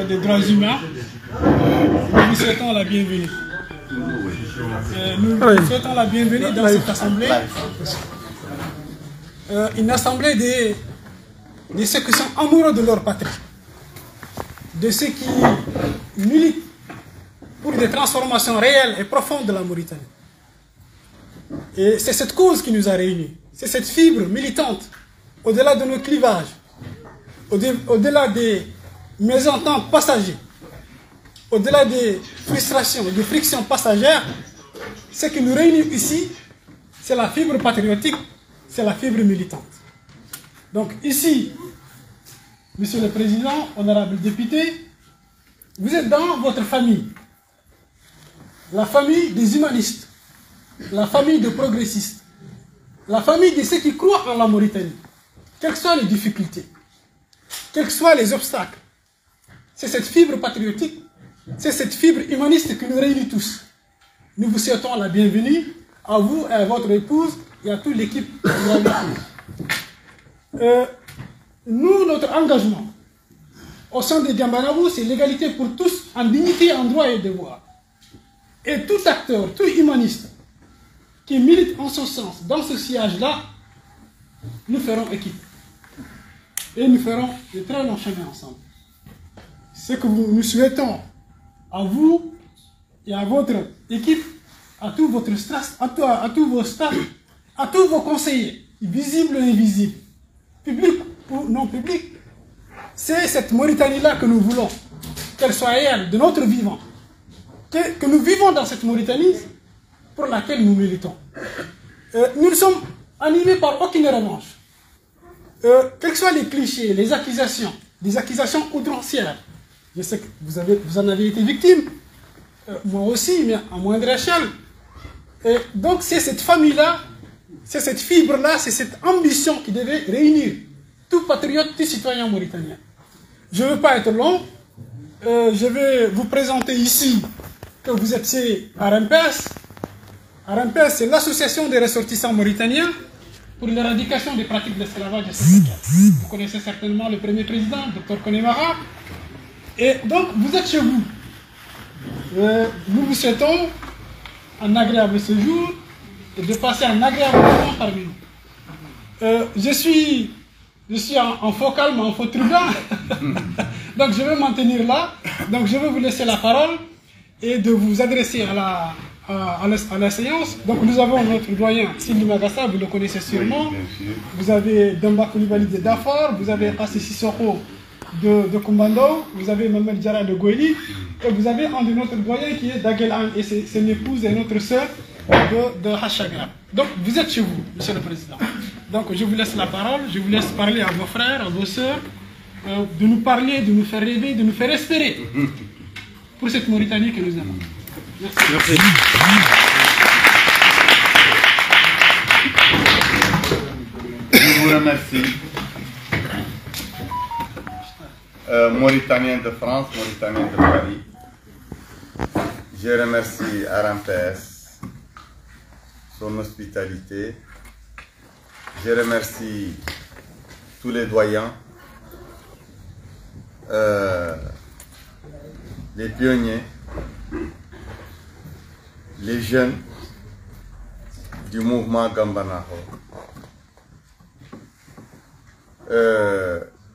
des droits humains, nous vous souhaitons la bienvenue. Nous vous souhaitons la bienvenue dans cette assemblée. Une assemblée de ceux qui sont amoureux de leur patrie, de ceux qui militent pour des transformations réelles et profondes de la Mauritanie. Et c'est cette cause qui nous a réunis, c'est cette fibre militante, au-delà de nos clivages, au-delà des mésententes passagers, au-delà des frustrations, des frictions passagères. Ce qui nous réunit ici, c'est la fibre patriotique, c'est la fibre militante. Donc ici, Monsieur le Président, honorables députés, vous êtes dans votre famille, la famille des humanistes, la famille des progressistes, la famille de ceux qui croient en la Mauritanie, quelles que soient les difficultés, quels que soient les obstacles. C'est cette fibre patriotique, c'est cette fibre humaniste qui nous réunit tous. Nous vous souhaitons la bienvenue à vous et à votre épouse et à toute l'équipe de la l'épouse. Nous, notre engagement au sein de Diambarabou, c'est l'égalité pour tous en dignité, en droit et devoir. Et tout acteur, tout humaniste qui milite en ce sens, dans ce sillage-là, nous ferons équipe. Et nous ferons de très longs chemins ensemble. Ce que nous souhaitons à vous et à votre équipe, à tout votre staff, à tous vos staffs, à tous vos conseillers, visibles et invisibles, publics ou non publics, c'est cette Mauritanie-là que nous voulons, qu'elle soit réelle de notre vivant, que nous vivons dans cette Mauritanie pour laquelle nous militons. Nous ne sommes animés par aucune revanche. Quels que soient les clichés, les accusations, des accusations outrancières, je sais que vous en avez été victime, moi aussi, mais à moindre échelle. Et donc c'est cette famille-là, c'est cette fibre-là, c'est cette ambition qui devait réunir tout patriote, tout citoyen mauritanien. Je ne veux pas être long, je vais vous présenter ici que vous êtes chez RMPS. RMPS, c'est l'association des ressortissants mauritaniens pour l'éradication des pratiques de l'esclavage et sexuel. Vous connaissez certainement le premier président, Dr Konemara. Et donc, vous êtes chez vous. Nous vous souhaitons un agréable séjour et de passer un agréable moment parmi nous. Je suis en faux calme, en faux trublion. Donc, je vais m'en tenir là. Donc, je vais vous laisser la parole et de vous adresser à la séance. Donc nous avons notre doyen Sylvie Magassa, vous le connaissez sûrement. Oui, vous avez Damba Koulibaly de Darfour, vous avez Assi Sissoko de Kumbando, vous avez Mamed Diarra de Goueli, et vous avez un de notre doyen qui est Dagelan, et c'est une épouse et notre sœur de Hachaga. Donc vous êtes chez vous, Monsieur le Président. Donc je vous laisse la parole, je vous laisse parler à vos frères, à vos sœurs, de nous parler, de nous faire rêver, de nous faire espérer pour cette Mauritanie que nous aimons. Merci. Merci. Je vous remercie. Mauritanien de France, Mauritanien de Paris. Je remercie RMPS, son hospitalité. Je remercie tous les doyens, les pionniers, les jeunes du mouvement Gambanaho.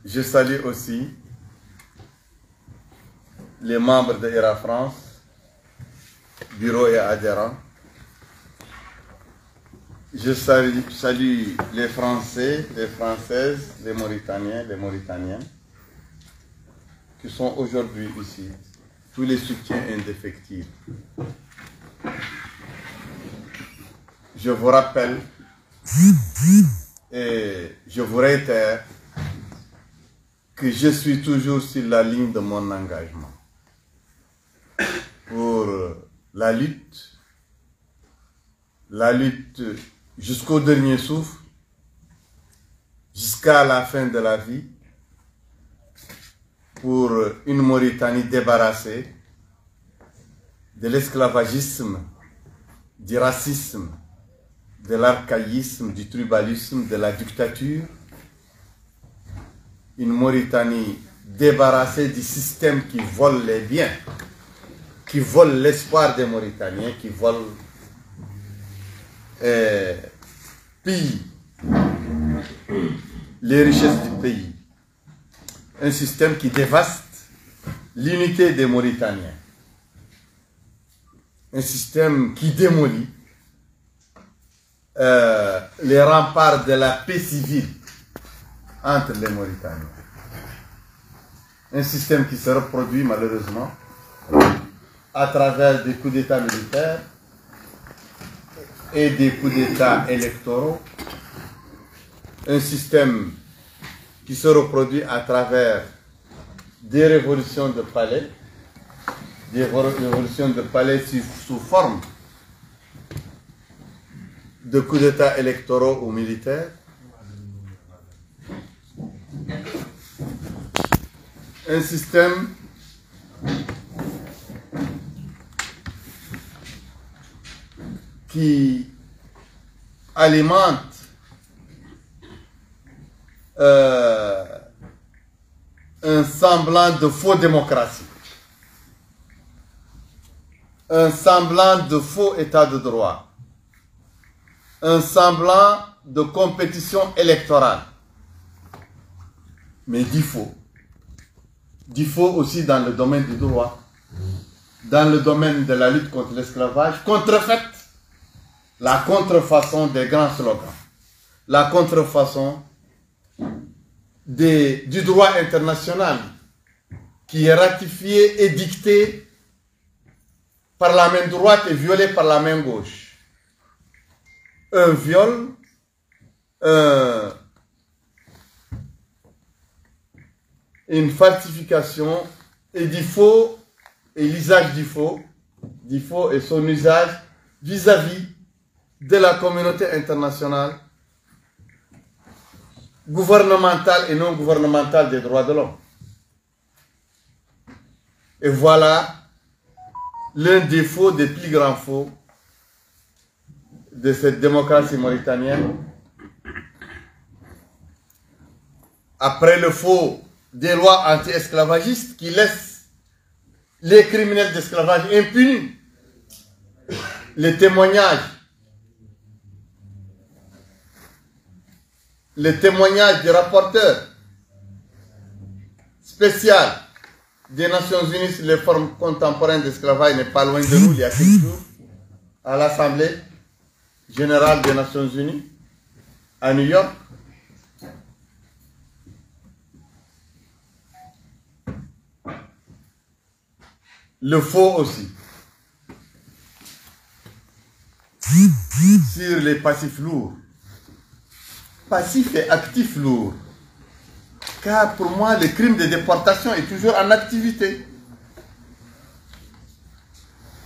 Je salue aussi les membres de ERA France, bureau et adhérents. Je salue les Français, les Françaises, les Mauritaniens, les Mauritaniennes qui sont aujourd'hui ici. Tous les soutiens indéfectibles. Je vous rappelle et je vous réitère que je suis toujours sur la ligne de mon engagement pour la lutte jusqu'au dernier souffle, jusqu'à la fin de la vie, pour une Mauritanie débarrassée de l'esclavagisme, du racisme, de l'archaïsme, du tribalisme, de la dictature, une Mauritanie débarrasser du système qui vole les biens, qui vole l'espoir des Mauritaniens, qui vole, pille les richesses du pays. Un système qui dévaste l'unité des Mauritaniens. Un système qui démolit les remparts de la paix civile entre les Mauritaniens. Un système qui se reproduit malheureusement à travers des coups d'État militaires et des coups d'État électoraux. Un système qui se reproduit à travers des révolutions de palais, sous forme de coups d'État électoraux ou militaires. Un système qui alimente un semblant de faux démocratie, un semblant de faux état de droit, un semblant de compétition électorale, mais du faux aussi dans le domaine du droit, dans le domaine de la lutte contre l'esclavage, contrefaite, la contrefaçon des grands slogans, la contrefaçon du droit international qui est ratifié et dicté par la main droite et violé par la main gauche. Un viol, une falsification et du faux, et l'usage du faux et son usage vis-à-vis de la communauté internationale gouvernementale et non gouvernementale des droits de l'homme. Et voilà l'un des faux, des plus grands faux de cette démocratie mauritanienne. Après le faux des lois anti-esclavagistes qui laissent les criminels d'esclavage impunis, les témoignages du rapporteur spécial des Nations Unies sur les formes contemporaines d'esclavage n'est pas loin de nous, il y a quelques jours, à l'Assemblée générale des Nations Unies, à New York. Le faux aussi. Sur les passifs lourds. Passif et actif lourd. Car pour moi, le crime de déportation est toujours en activité.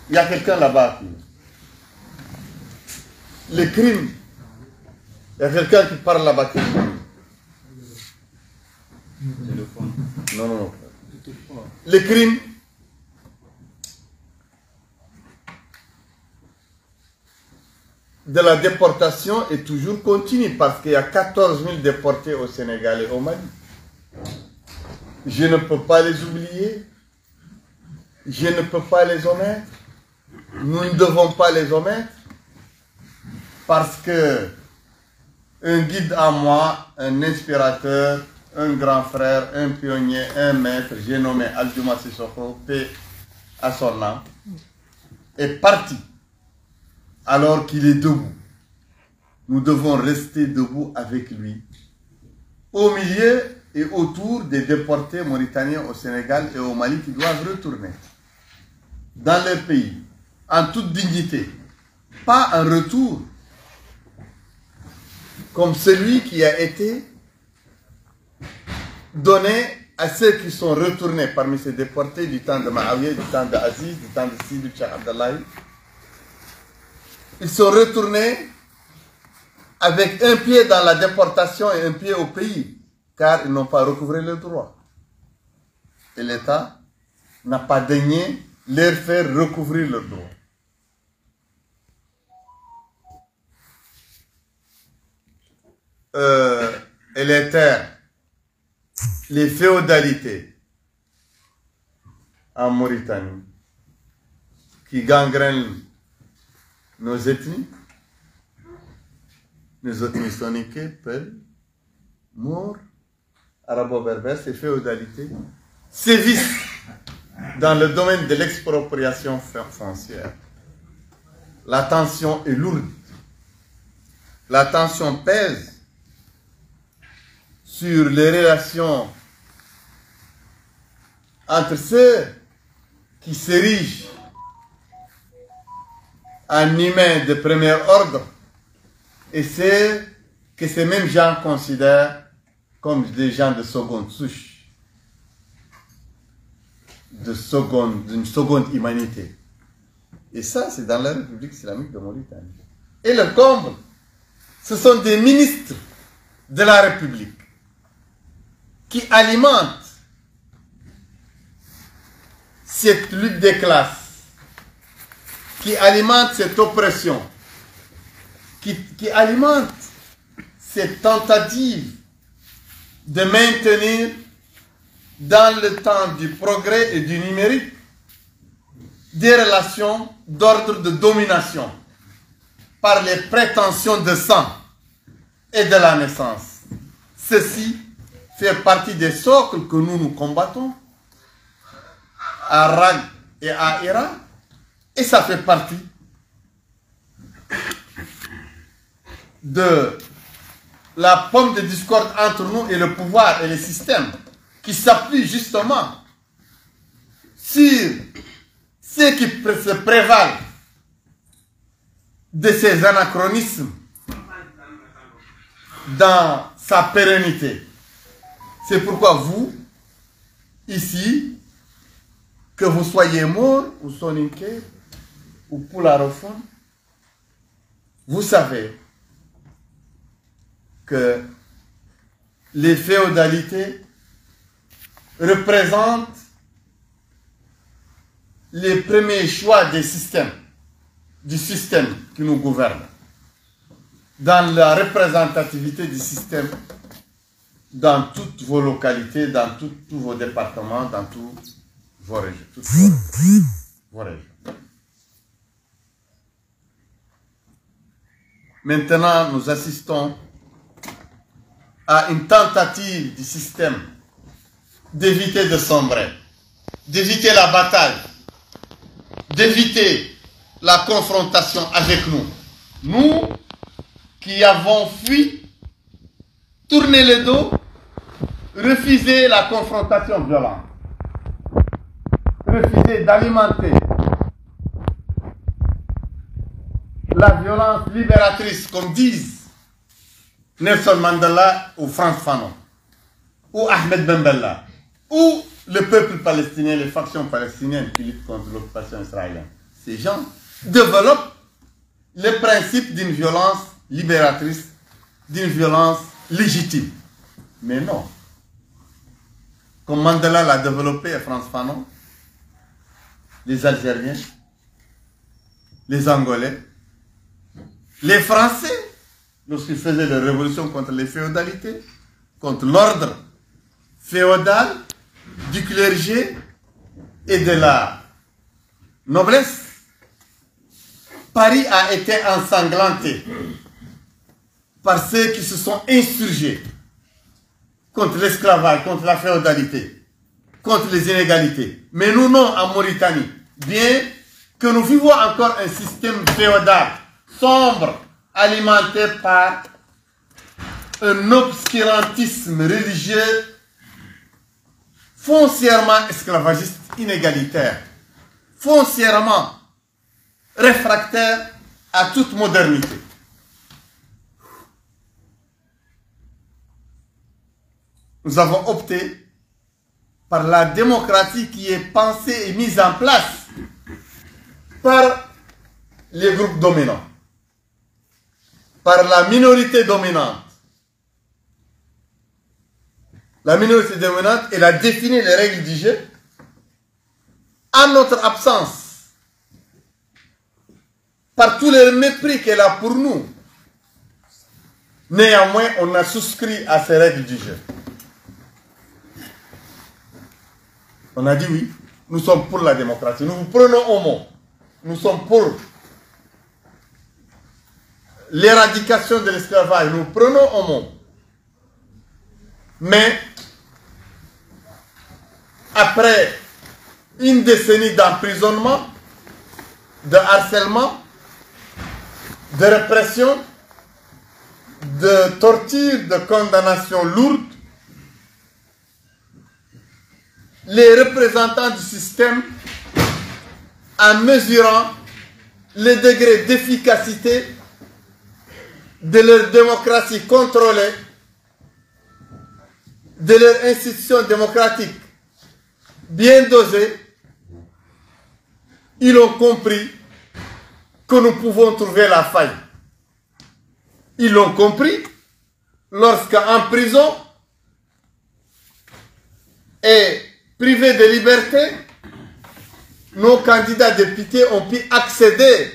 Il y a quelqu'un là-bas. Le crime. Il y a quelqu'un qui parle là-bas. Non. Le crime de la déportation est toujours continu parce qu'il y a 14 000 déportés au Sénégal et au Mali. Je ne peux pas les oublier. Je ne peux pas les omettre. Nous ne devons pas les omettre parce que un guide à moi, un inspirateur, un grand frère, un pionnier, un maître, j'ai nommé Aldiouma Sissoko, paix à son âme, est parti. Alors qu'il est debout, nous devons rester debout avec lui, au milieu et autour des déportés mauritaniens au Sénégal et au Mali qui doivent retourner dans leur pays, en toute dignité. Pas un retour comme celui qui a été donné à ceux qui sont retournés parmi ces déportés du temps de Mahawiya, du temps d'Aziz, du temps de Sidi Cheikh Abdallahi. Ils sont retournés avec un pied dans la déportation et un pied au pays, car ils n'ont pas recouvré leurs droits. Et l'État n'a pas daigné leur faire recouvrir leurs droits. Et les terres, les féodalités, en Mauritanie qui gangrènent nos ethnies soninké, Peul, Mour, Arabo-Berbère, ces féodalités sévissent dans le domaine de l'expropriation foncière. La tension est lourde. La tension pèse sur les relations entre ceux qui s'érigent en humains de premier ordre et ceux que ces mêmes gens considèrent comme des gens de seconde souche, d'une seconde humanité. Et ça, c'est dans la République islamique de Mauritanie. Et le comble, ce sont des ministres de la République qui alimentent cette lutte des classes, qui alimentent cette oppression, qui alimentent cette tentative de maintenir dans le temps du progrès et du numérique des relations d'ordre de domination par les prétentions de sang et de la naissance. Ceci fait partie des socles que nous combattons à Rag et à Ira, et ça fait partie de la pomme de discorde entre nous et le pouvoir et les systèmes qui s'appuient justement sur ceux qui se prévalent de ces anachronismes dans sa pérennité. C'est pourquoi vous, ici, que vous soyez Maure ou Soninké ou Pularophone, vous savez que les féodalités représentent les premiers choix du système qui nous gouverne, dans la représentativité du système, dans toutes vos localités, dans tous vos départements, dans toutes vos régions. Maintenant, nous assistons à une tentative du système d'éviter de sombrer, d'éviter la bataille, d'éviter la confrontation avec nous. Nous qui avons fui, tourné le dos, refusé la confrontation violente, refusé d'alimenter la violence libératrice, comme disent Nelson Mandela ou Frantz Fanon, ou Ahmed Ben Bella, ou le peuple palestinien, les factions palestiniennes qui luttent contre l'occupation israélienne. Ces gens développent le principe d'une violence libératrice, d'une violence légitime. Mais non. Comme Mandela l'a développé et Frantz Fanon, les Algériens, les Angolais, les Français, lorsqu'ils faisaient la révolution contre les féodalités, contre l'ordre féodal du clergé et de la noblesse, Paris a été ensanglanté par ceux qui se sont insurgés contre l'esclavage, contre la féodalité, contre les inégalités. Mais nous, non, en Mauritanie, bien que nous vivons encore un système féodal sombre, alimenté par un obscurantisme religieux foncièrement esclavagiste, inégalitaire, foncièrement réfractaire à toute modernité. Nous avons opté par la démocratie qui est pensée et mise en place par les groupes dominants, par la minorité dominante. La minorité dominante, elle a défini les règles du jeu en notre absence, par tous les mépris qu'elle a pour nous. Néanmoins, on a souscrit à ces règles du jeu. On a dit oui. nous sommes pour la démocratie. Nous vous prenons au mot. Nous sommes pour l'éradication de l'esclavage. Nous prenons au mot. Mais après une décennie d'emprisonnement, de harcèlement, de répression, de torture, de condamnation lourde, les représentants du système, en mesurant le degré d'efficacité de leur démocratie contrôlée, de leur institution démocratique bien dosée, ils ont compris que nous pouvons trouver la faille. Ils l'ont compris lorsqu'en prison et privés de liberté, nos candidats députés ont pu accéder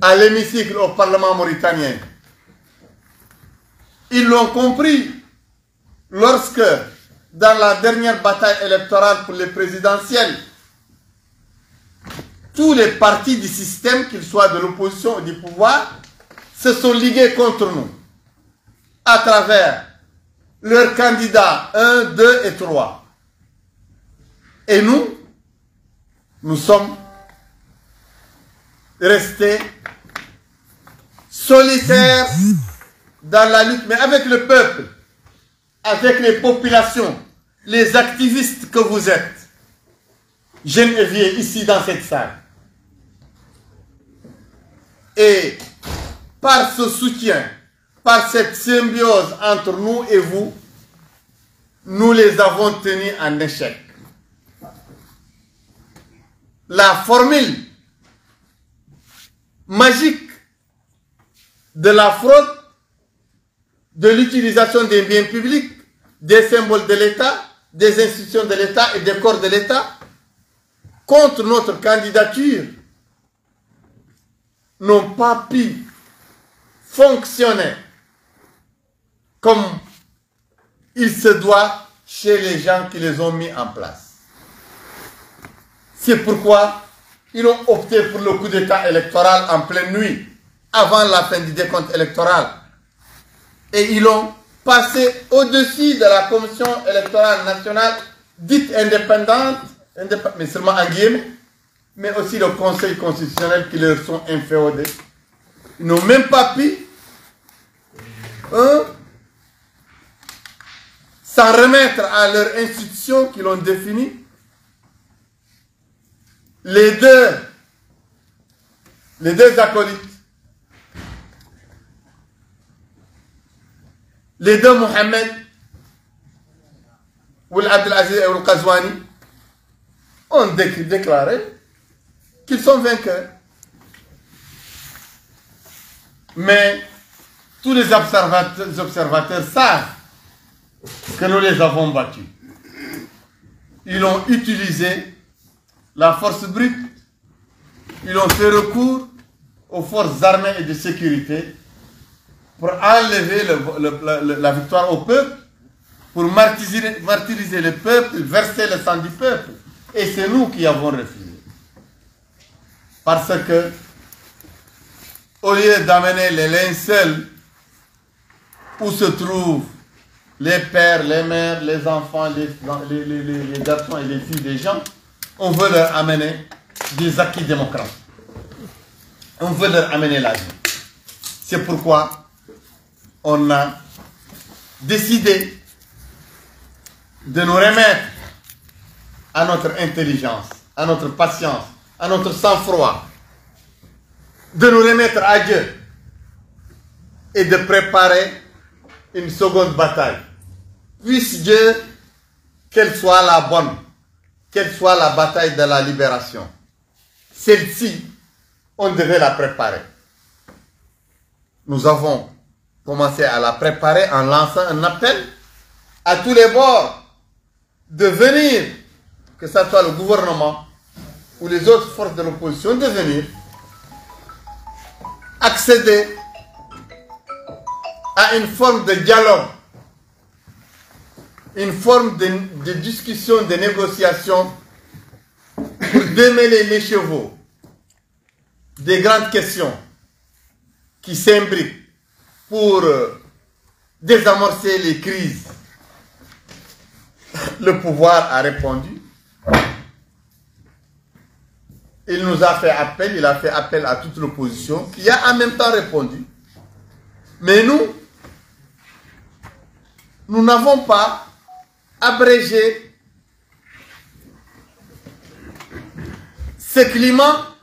à l'hémicycle au Parlement mauritanien. Ils l'ont compris lorsque, dans la dernière bataille électorale pour les présidentielles, tous les partis du système, qu'ils soient de l'opposition ou du pouvoir, se sont ligués contre nous à travers leurs candidats 1, 2 et 3. Et nous sommes restés solitaires dans la lutte, mais avec le peuple, avec les populations, les activistes que vous êtes, jeunes et vieux, ici dans cette salle. Et par ce soutien, par cette symbiose entre nous et vous, nous les avons tenus en échec. La formule magique de la fraude, de l'utilisation des biens publics, des symboles de l'État, des institutions de l'État et des corps de l'État contre notre candidature n'ont pas pu fonctionner comme il se doit chez les gens qui les ont mis en place. C'est pourquoi ils ont opté pour le coup d'État électoral en pleine nuit, avant la fin du décompte électoral. Et ils ont passé au-dessus de la commission électorale nationale, dite indépendante, mais seulement en guillemets, mais aussi le Conseil constitutionnel qui leur sont inféodés. Ils n'ont même pas pu s'en remettre à leur institution qu'ils ont définie. Les deux acolytes, les deux Mohamed, ou Abdelaziz et le Qazouani, ont déclaré qu'ils sont vainqueurs. Mais tous les observateurs savent que nous les avons battus. Ils ont utilisé la force brute, ils ont fait recours aux forces armées et de sécurité pour enlever la victoire au peuple, pour martyriser le peuple, verser le sang du peuple. Et c'est nous qui avons refusé. Parce que, au lieu d'amener les linceuls où se trouvent les pères, les mères, les enfants, les garçons et les filles des gens, on veut leur amener des acquis démocratiques. On veut leur amener la vie. C'est pourquoi on a décidé de nous remettre à notre intelligence, à notre patience, à notre sang-froid, de nous remettre à Dieu et de préparer une seconde bataille. Puisse Dieu, qu'elle soit la bonne, qu'elle soit la bataille de la libération. Celle-ci, on devait la préparer. Nous avons commencé à la préparer en lançant un appel à tous les bords de venir, que ce soit le gouvernement ou les autres forces de l'opposition, de venir accéder à une forme de dialogue, une forme de discussion, de négociation pour démêler les chevaux des grandes questions qui s'imbriquent pour désamorcer les crises. Le pouvoir a répondu. Il nous a fait appel, il a fait appel à toute l'opposition qui a en même temps répondu. Mais nous n'avons pas abrégé ce climat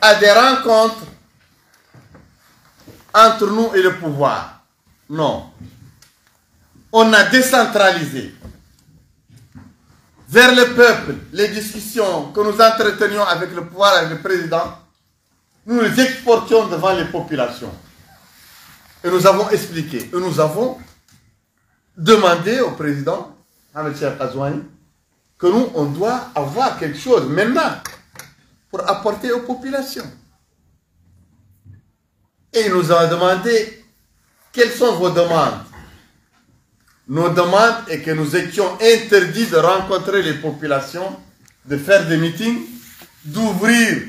à des rencontres entre nous et le pouvoir. Non. On a décentralisé vers le peuple les discussions que nous entretenions avec le pouvoir, avec le président. Nous les exportions devant les populations. Et nous avons expliqué. Et nous avons demandé au président, Ahmed Cheikh Ghazouani, que nous, on doit avoir quelque chose maintenant pour apporter aux populations. Et il nous a demandé quelles sont vos demandes. Nos demandes est que nous étions interdits de rencontrer les populations, de faire des meetings, d'ouvrir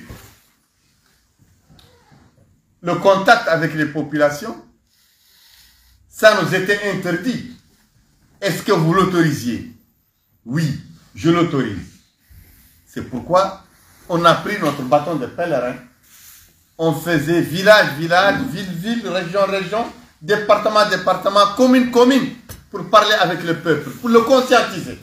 le contact avec les populations. Ça nous était interdit. Est-ce que vous l'autorisiez? Oui, je l'autorise. C'est pourquoi on a pris notre bâton de pèlerin. On faisait village, village, ville, ville, région, région, département, département, commune, commune, pour parler avec le peuple, pour le conscientiser.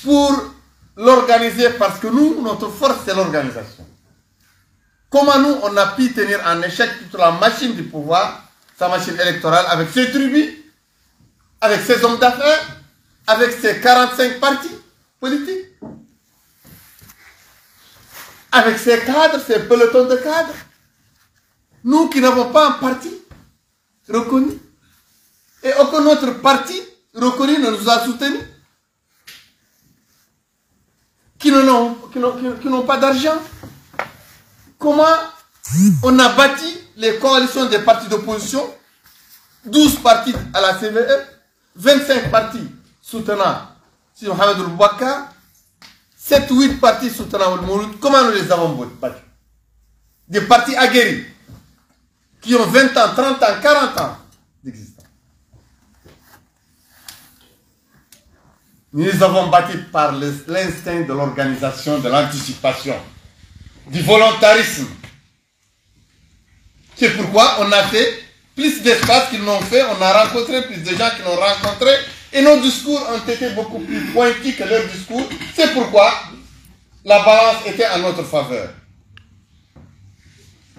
Pour l'organiser, parce que nous, notre force, c'est l'organisation. Comment nous, on a pu tenir en échec toute la machine du pouvoir, sa machine électorale, avec ses tribus, avec ses hommes d'affaires, avec ses 45 partis politiques, avec ses cadres, ses pelotons de cadres. Nous qui n'avons pas un parti reconnu, et aucun autre parti reconnu ne nous a soutenus, qui n'ont pas d'argent. Comment on a bâti les coalitions des partis d'opposition, 12 partis à la CVE, 25 partis soutenant si Mohamed Boubacar, 7 ou 8 partis soutenant le Mouloud. Comment nous les avons battus? Des partis aguerris, qui ont 20 ans, 30 ans, 40 ans d'existence. Nous les avons battus par l'instinct de l'organisation, de l'anticipation, du volontarisme. C'est pourquoi on a fait plus d'espace qu'ils n'ont fait, on a rencontré plus de gens qu'ils n'ont rencontrés, et nos discours ont été beaucoup plus pointus que leurs discours. C'est pourquoi la balance était en notre faveur.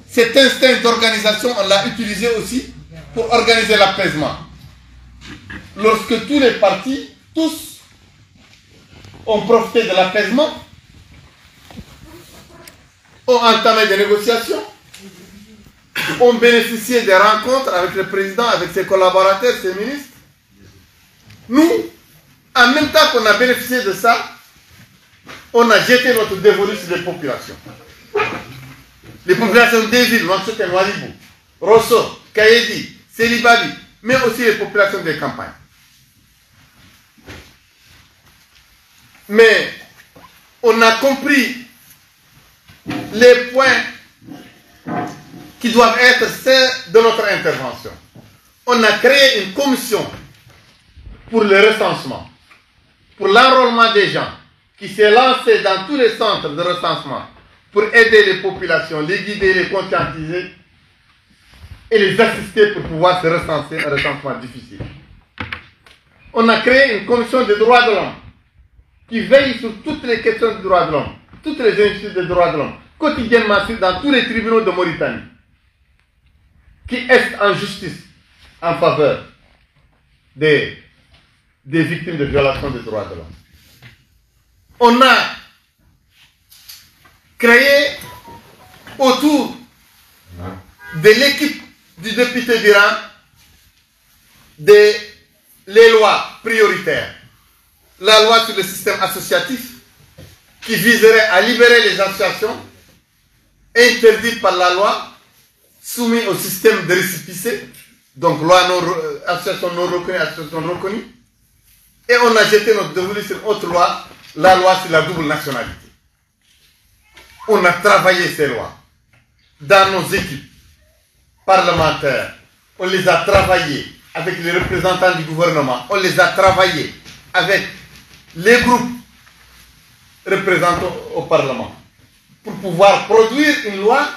Cet instinct d'organisation, on l'a utilisé aussi pour organiser l'apaisement. Lorsque tous les partis, tous, ont profité de l'apaisement, ont entamé des négociations, ont bénéficié des rencontres avec le président, avec ses collaborateurs, ses ministres. Nous, en même temps qu'on a bénéficié de ça, on a jeté notre dévolu sur les populations. Les populations des villes, Manchester, Nouadhibou, Rosso, Kayedi, Sélibabi, mais aussi les populations des campagnes. Mais on a compris les points qui doivent être ceux de notre intervention. On a créé une commission pour le recensement, pour l'enrôlement des gens, qui s'est lancée dans tous les centres de recensement pour aider les populations, les guider, les conscientiser et les assister pour pouvoir se recenser, un recensement difficile. On a créé une commission des droits de l'homme qui veille sur toutes les questions des droits de l'homme, toutes les injustices des droits de l'homme, quotidiennement dans tous les tribunaux de Mauritanie, qui est en justice en faveur des victimes de violations des droits de l'homme. On a créé autour de l'équipe du député d'Iran les lois prioritaires. La loi sur le système associatif qui viserait à libérer les associations interdites par la loi, soumises au système de récépissé, Donc, loi non, association non reconnue, association reconnue. Et on a jeté notre devenir sur une autre loi, la loi sur la double nationalité. On a travaillé ces lois dans nos équipes parlementaires. On les a travaillées avec les représentants du gouvernement. On les a travaillées avec les groupes représentants au Parlement pour pouvoir produire une loi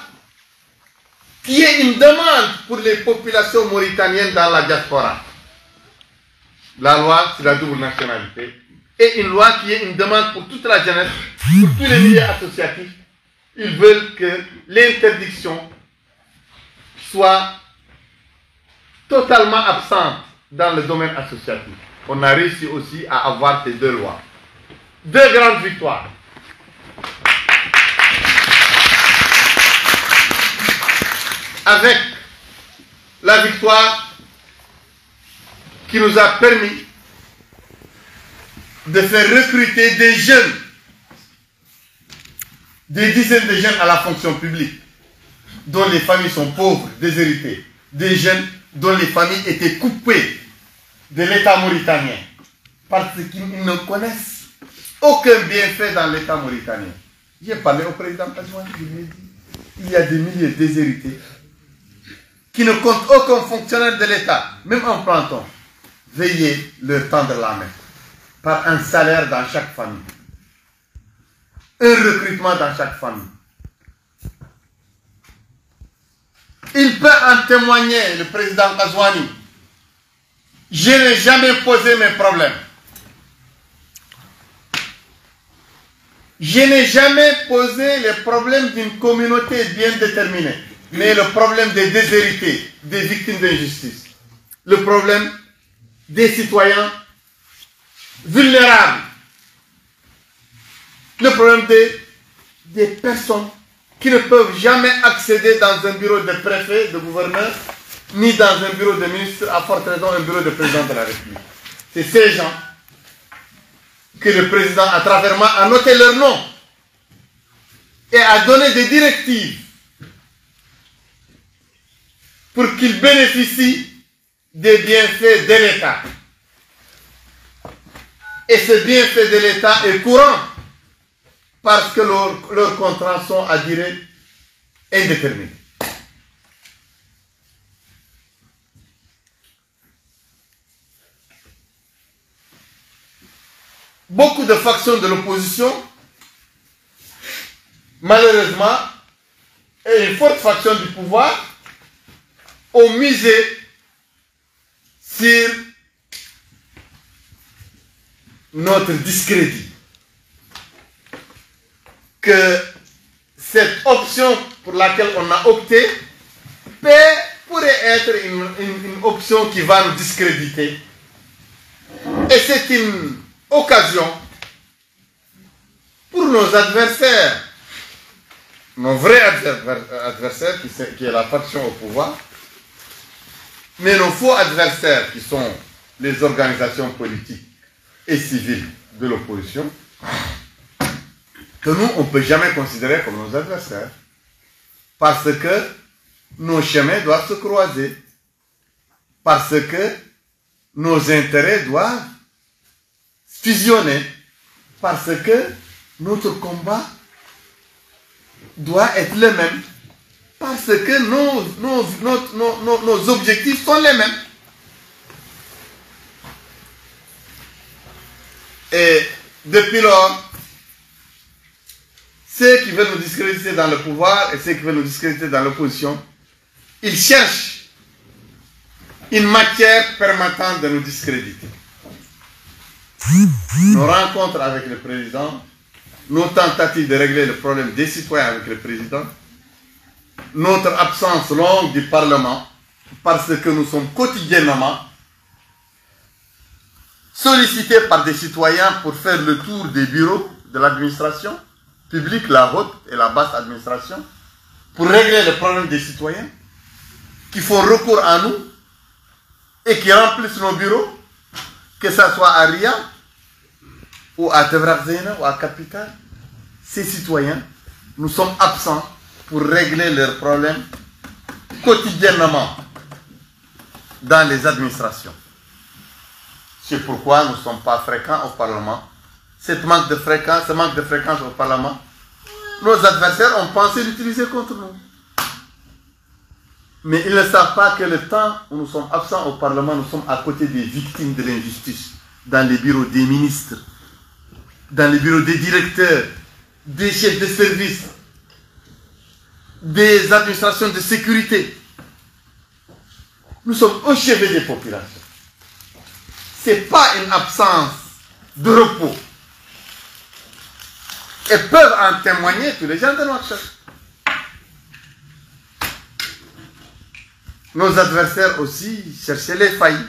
qui est une demande pour les populations mauritaniennes dans la diaspora. La loi sur la double nationalité est une loi qui est une demande pour toute la jeunesse, pour tous les milieux associatifs. Ils veulent que l'interdiction soit totalement absente dans le domaine associatif. On a réussi aussi à avoir ces deux lois. Deux grandes victoires. Avec la victoire qui nous a permis de faire recruter des jeunes, des dizaines de jeunes à la fonction publique, dont les familles sont pauvres, déshéritées, des jeunes dont les familles étaient coupées de l'État mauritanien, parce qu'ils ne connaissent aucun bienfait dans l'État mauritanien. J'ai parlé au président Kazouani, je lui ai dit, il y a des milliers de déshérités qui ne comptent aucun fonctionnaire de l'État, même en planton. Veuillez leur tendre la main, par un salaire dans chaque famille, un recrutement dans chaque famille. Il peut en témoigner, le président Kazouani. Je n'ai jamais posé mes problèmes. Je n'ai jamais posé les problèmes d'une communauté bien déterminée, mais le problème des déshérités, des victimes d'injustice, le problème des citoyens vulnérables, le problème des personnes qui ne peuvent jamais accéder dans un bureau de préfet, de gouverneur, ni dans un bureau de ministre, à forte raison un bureau de président de la République. C'est ces gens que le président, à travers moi, a noté leur nom et a donné des directives pour qu'ils bénéficient des bienfaits de l'État. Et ce bienfait de l'État est courant parce que leurs contrats sont à durée indéterminée. Beaucoup de factions de l'opposition, malheureusement, et une forte faction du pouvoir, ont misé sur notre discrédit. Que cette option pour laquelle on a opté pourrait être une option qui va nous discréditer. Et c'est une occasion pour nos adversaires, nos vrais adversaires qui est la faction au pouvoir, mais nos faux adversaires qui sont les organisations politiques et civiles de l'opposition, que nous, on ne peut jamais considérer comme nos adversaires, parce que nos chemins doivent se croiser, parce que nos intérêts doivent fusionner, parce que notre combat doit être le même, parce que nos objectifs sont les mêmes. Et depuis lors, ceux qui veulent nous discréditer dans le pouvoir et ceux qui veulent nous discréditer dans l'opposition, ils cherchent une matière permettant de nous discréditer. Nos rencontres avec le président, nos tentatives de régler le problème des citoyens avec le président, notre absence longue du Parlement, parce que nous sommes quotidiennement sollicités par des citoyens pour faire le tour des bureaux de l'administration publique, la haute et la basse administration, pour régler le problème des citoyens qui font recours à nous et qui remplissent nos bureaux, que ce soit à Ria ou à Tevrakzena ou à Capital. Ces citoyens, nous sommes absents pour régler leurs problèmes quotidiennement. dans les administrations. C'est pourquoi nous ne sommes pas fréquents au Parlement. Ce manque de fréquence au Parlement, nos adversaires ont pensé l'utiliser contre nous. Mais ils ne savent pas que le temps où nous sommes absents au Parlement, nous sommes à côté des victimes de l'injustice, dans les bureaux des ministres, dans les bureaux des directeurs, des chefs de service, des administrations de sécurité. Nous sommes au chevet des populations. Ce n'est pas une absence de repos. Et peuvent en témoigner tous les gens de notre chef. Nos adversaires aussi cherchaient les failles.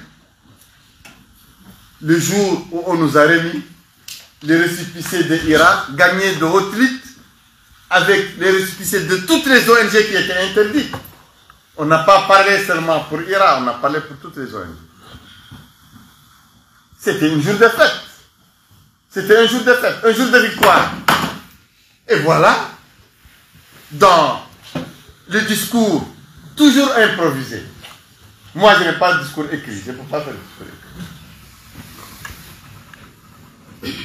Le jour où on nous a remis les récépissés de l'Irak, gagnés de haute lutte, avec les récépissés de toutes les ONG qui étaient interdites. On n'a pas parlé seulement pour l'Irak, on a parlé pour toutes les ONG. C'était un jour de fête. C'était un jour de fête, un jour de victoire. Et voilà, dans le discours toujours improvisé. Moi, je n'ai pas de discours écrit, je ne peux pas faire de discours écrit.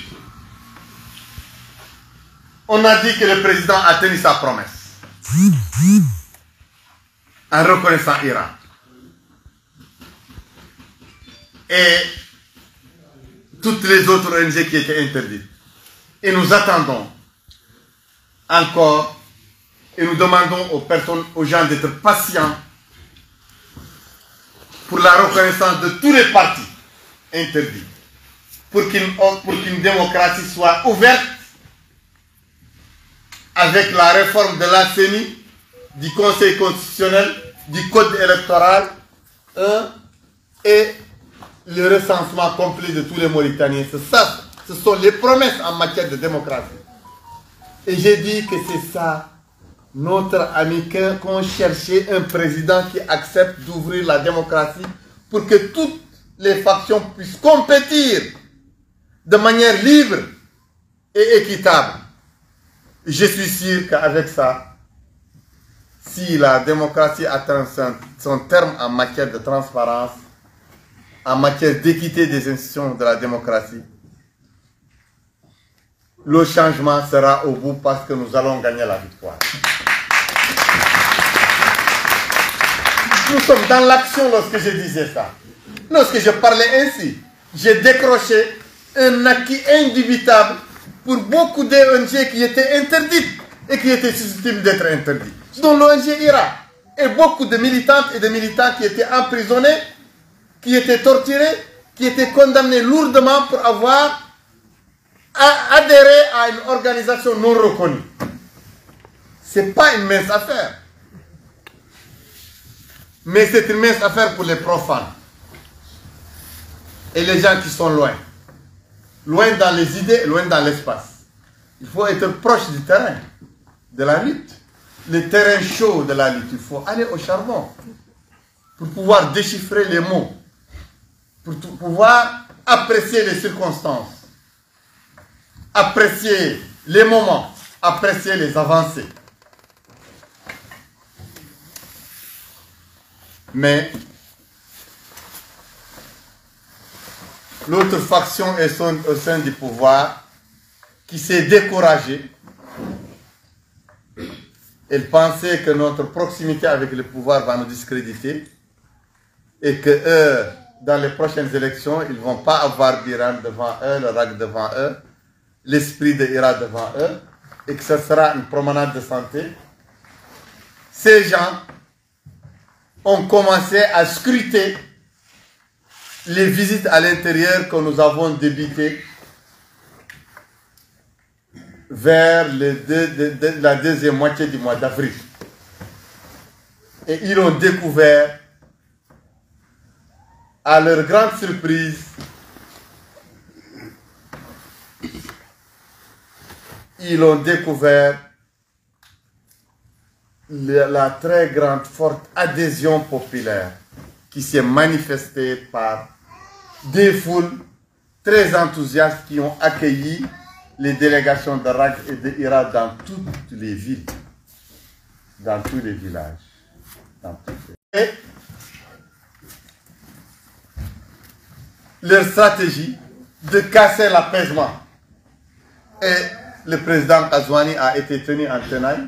On a dit que le président a tenu sa promesse en reconnaissant l'Irak. Et toutes les autres ONG qui étaient interdites. Et nous attendons encore et nous demandons aux personnes, aux gens d'être patients pour la reconnaissance de tous les partis interdits, pour qu'une démocratie soit ouverte avec la réforme de la CENI, du Conseil constitutionnel, du Code électoral et le recensement complet de tous les Mauritaniens. Ce sont les promesses en matière de démocratie. Et j'ai dit que c'est ça, notre ami, qu'on cherchait un président qui accepte d'ouvrir la démocratie pour que toutes les factions puissent compétir de manière libre et équitable. Je suis sûr qu'avec ça, si la démocratie atteint son terme en matière de transparence, en matière d'équité des institutions de la démocratie, le changement sera au bout parce que nous allons gagner la victoire. Nous sommes dans l'action lorsque je disais ça. Lorsque je parlais ainsi, j'ai décroché un acquis indubitable pour beaucoup d'ONG qui étaient interdites et qui étaient susceptibles d'être interdites, dont l'ONG Irak. Et beaucoup de militantes et de militants qui étaient emprisonnés, qui étaient torturés, qui étaient condamnés lourdement pour avoir adhéré à une organisation non reconnue. Ce n'est pas une mince affaire. Mais c'est une mince affaire pour les profanes. Et les gens qui sont loin. Loin dans les idées, loin dans l'espace. Il faut être proche du terrain, de la lutte. Le terrain chaud de la lutte, il faut aller au charbon pour pouvoir déchiffrer les mots, pour pouvoir apprécier les circonstances, apprécier les moments, apprécier les avancées. Mais l'autre faction est au sein du pouvoir qui s'est découragée. Elle pensait que notre proximité avec le pouvoir va nous discréditer et que eux, dans les prochaines élections, ils ne vont pas avoir Biran devant eux, le RAC devant eux, l'esprit de Ira devant eux, et que ce sera une promenade de santé. Ces gens ont commencé à scruter les visites à l'intérieur que nous avons débutées vers la deuxième moitié du mois d'avril. Et ils ont découvert, à leur grande surprise, ils ont découvert la très grande, forte adhésion populaire qui s'est manifestée par des foules très enthousiastes qui ont accueilli les délégations de RAC et de IRA dans toutes les villes, dans tous les villages. Et leur stratégie de casser l'apaisement. Et le président Ghazouani a été tenu en tenaille